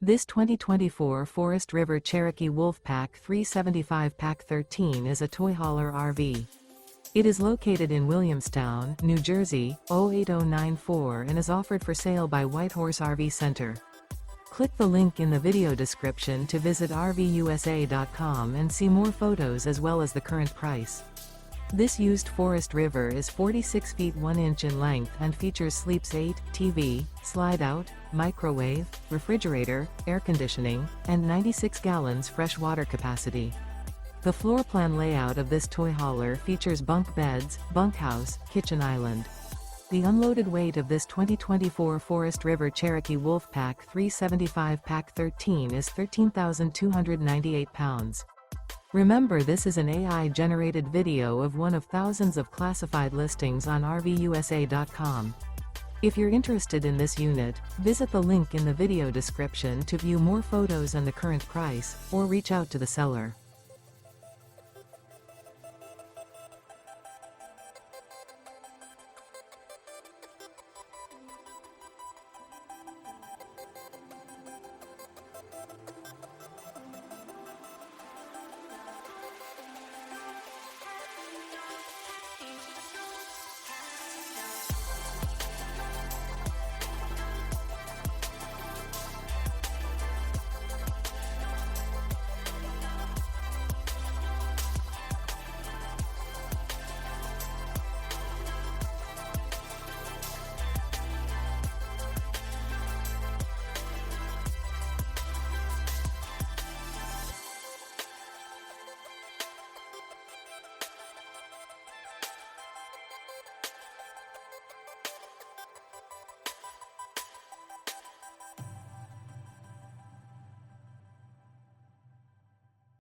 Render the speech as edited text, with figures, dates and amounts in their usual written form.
This 2024 Forest River Cherokee Wolfpack 375 Pack 13 is a toy hauler RV. It is located in Williamstown, New Jersey, 08094 and is offered for sale by Whitehorse RV Center. Click the link in the video description to visit RVUSA.com and see more photos as well as the current price. This used Forest River is 46 feet 1 inch in length and features Sleeps 8, TV, Slideout, microwave, refrigerator, air conditioning, and 96 gallons fresh water capacity. The floor plan layout of this toy hauler features bunk beds, bunkhouse, kitchen island. The unloaded weight of this 2024 Forest River Cherokee Wolfpack 375 Pack 13 is 13,298 pounds. Remember, this is an AI-generated video of one of thousands of classified listings on RVUSA.com. If you're interested in this unit, visit the link in the video description to view more photos and the current price, or reach out to the seller.